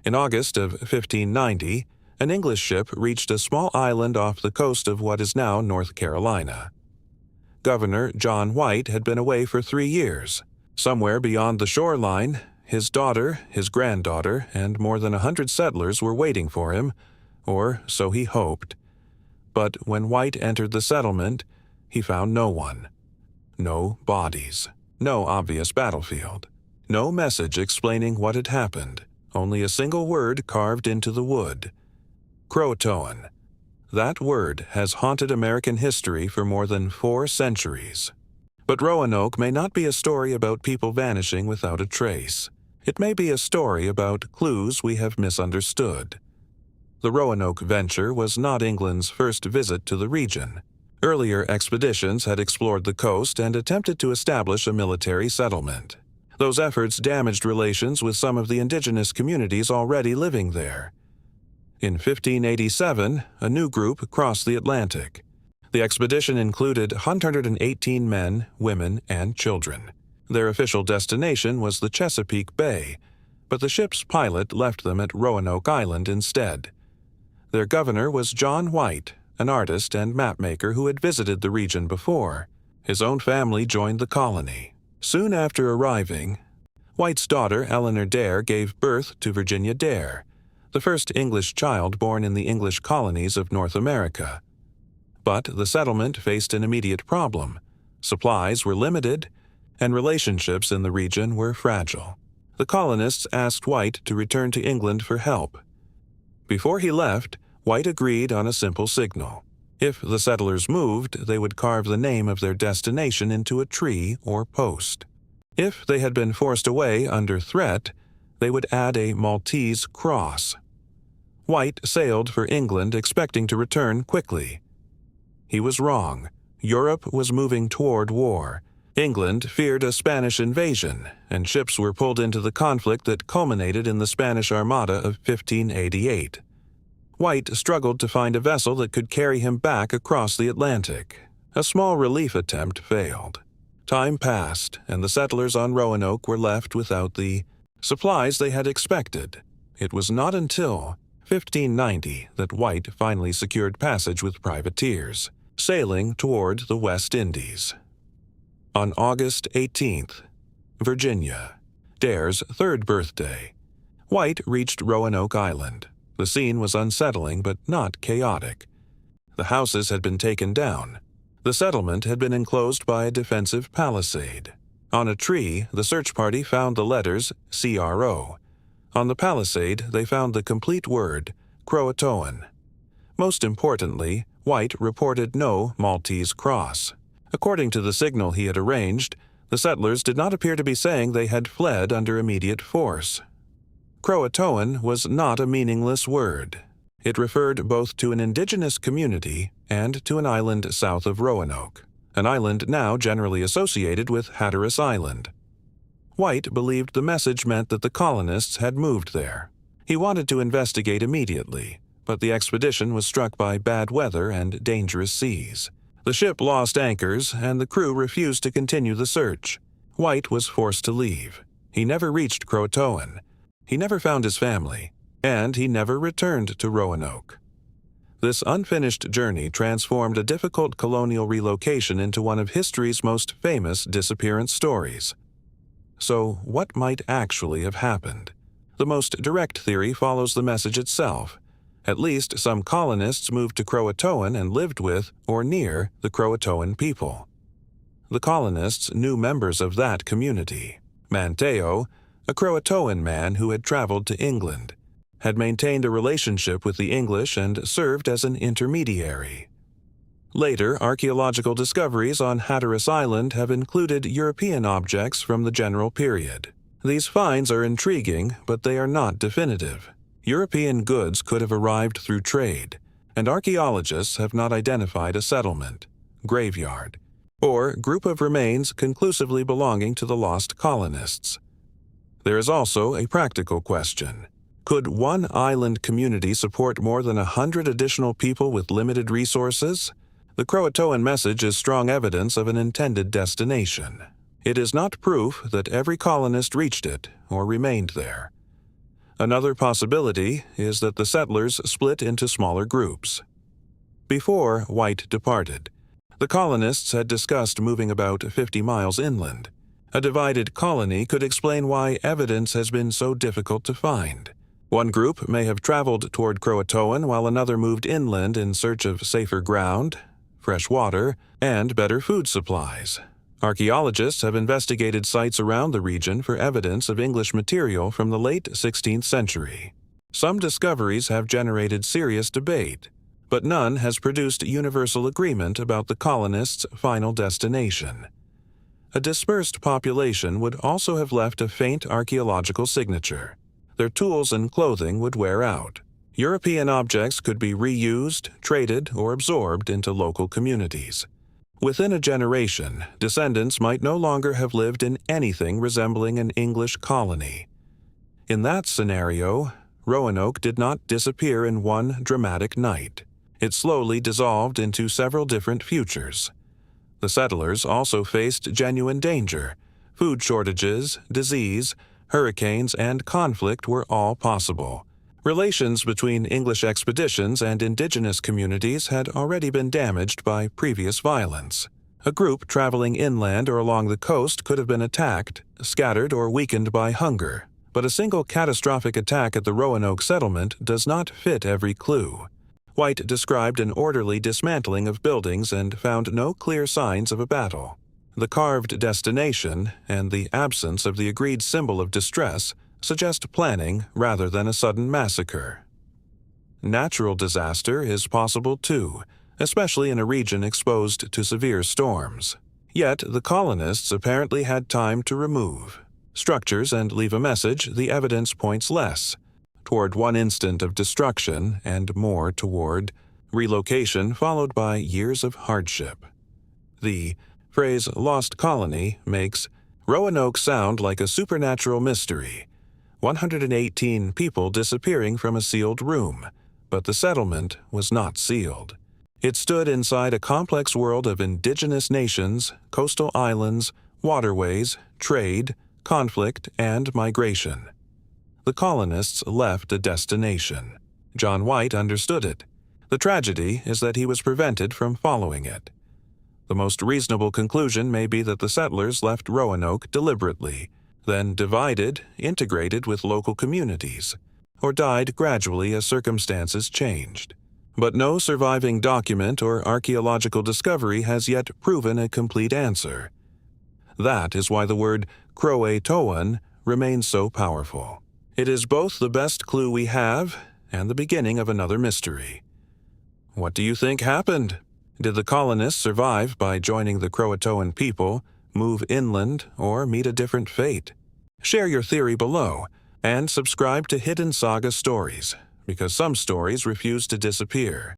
In August of 1590, an English ship reached a small island off the coast of what is now North Carolina. Governor John White had been away for 3 years. Somewhere beyond the shoreline, his daughter, his granddaughter, and more than 100 settlers were waiting for him, or so he hoped. But when White entered the settlement, he found no one. No bodies. No obvious battlefield. No message explaining what had happened. Only a single word carved into the wood. Croatoan. That word has haunted American history for more than 4 centuries. But Roanoke may not be a story about people vanishing without a trace. It may be a story about clues we have misunderstood. The Roanoke venture was not England's first visit to the region. Earlier expeditions had explored the coast and attempted to establish a military settlement. Those efforts damaged relations with some of the indigenous communities already living there. In 1587, a new group crossed the Atlantic. The expedition included 118 men, women, and children. Their official destination was the Chesapeake Bay, but the ship's pilot left them at Roanoke Island instead. Their governor was John White, an artist and mapmaker who had visited the region before. His own family joined the colony. Soon after arriving, White's daughter Eleanor Dare gave birth to Virginia Dare, the first English child born in the English colonies of North America. But the settlement faced an immediate problem. Supplies were limited, and relationships in the region were fragile. The colonists asked White to return to England for help. Before he left, White agreed on a simple signal. If the settlers moved, they would carve the name of their destination into a tree or post. If they had been forced away under threat, they would add a Maltese cross. White sailed for England expecting to return quickly. He was wrong. Europe was moving toward war. England feared a Spanish invasion, and ships were pulled into the conflict that culminated in the Spanish Armada of 1588. White struggled to find a vessel that could carry him back across the Atlantic. A small relief attempt failed. Time passed, and the settlers on Roanoke were left without the supplies they had expected. It was not until 1590 that White finally secured passage with privateers, sailing toward the West Indies. On August 18th, Virginia, Dare's 3rd birthday, White reached Roanoke Island. The scene was unsettling but not chaotic. The houses had been taken down. The settlement had been enclosed by a defensive palisade. On a tree, the search party found the letters CRO. On the palisade, they found the complete word, Croatoan. Most importantly, White reported no Maltese cross. According to the signal he had arranged, the settlers did not appear to be saying they had fled under immediate force. Croatoan was not a meaningless word. It referred both to an indigenous community and to an island south of Roanoke, an island now generally associated with Hatteras Island. White believed the message meant that the colonists had moved there. He wanted to investigate immediately, but the expedition was struck by bad weather and dangerous seas. The ship lost anchors, and the crew refused to continue the search. White was forced to leave. He never reached Croatoan. He never found his family, and he never returned to Roanoke. This unfinished journey transformed a difficult colonial relocation into one of history's most famous disappearance stories. So, what might actually have happened? The most direct theory follows the message itself. At least some colonists moved to Croatoan and lived with or near the Croatoan people. The colonists knew members of that community. Manteo, a Croatoan man who had traveled to England, had maintained a relationship with the English and served as an intermediary. Later, archaeological discoveries on Hatteras Island have included European objects from the general period. These finds are intriguing, but they are not definitive. European goods could have arrived through trade, and archaeologists have not identified a settlement, graveyard, or group of remains conclusively belonging to the lost colonists. There is also a practical question. Could one island community support more than 100 additional people with limited resources? The Croatoan message is strong evidence of an intended destination. It is not proof that every colonist reached it or remained there. Another possibility is that the settlers split into smaller groups. Before White departed, the colonists had discussed moving about 50 miles inland. A divided colony could explain why evidence has been so difficult to find. One group may have traveled toward Croatoan while another moved inland in search of safer ground, fresh water, and better food supplies. Archaeologists have investigated sites around the region for evidence of English material from the late 16th century. Some discoveries have generated serious debate, but none has produced universal agreement about the colonists' final destination. A dispersed population would also have left a faint archaeological signature. Their tools and clothing would wear out. European objects could be reused, traded, or absorbed into local communities. Within a generation, descendants might no longer have lived in anything resembling an English colony. In that scenario, Roanoke did not disappear in one dramatic night. It slowly dissolved into several different futures. The settlers also faced genuine danger. Food shortages, disease, hurricanes, and conflict were all possible. Relations between English expeditions and indigenous communities had already been damaged by previous violence. A group traveling inland or along the coast could have been attacked, scattered, or weakened by hunger, but a single catastrophic attack at the Roanoke settlement does not fit every clue. White described an orderly dismantling of buildings and found no clear signs of a battle. The carved destination and the absence of the agreed symbol of distress suggest planning rather than a sudden massacre. Natural disaster is possible too, especially in a region exposed to severe storms. Yet the colonists apparently had time to remove structures and leave a message. The evidence points less toward one instant of destruction and more toward relocation followed by years of hardship. The phrase "lost colony" makes Roanoke sound like a supernatural mystery. 118 people disappearing from a sealed room, but the settlement was not sealed. It stood inside a complex world of indigenous nations, coastal islands, waterways, trade, conflict, and migration. The colonists left a destination. John White understood it. The tragedy is that he was prevented from following it. The most reasonable conclusion may be that the settlers left Roanoke deliberately, then divided, integrated with local communities, or died gradually as circumstances changed. But no surviving document or archaeological discovery has yet proven a complete answer. That is why the word Croatoan remains so powerful. It is both the best clue we have and the beginning of another mystery. What do you think happened? Did the colonists survive by joining the Croatoan people, move inland, or meet a different fate? Share your theory below, and subscribe to Hidden Saga Stories, because some stories refuse to disappear.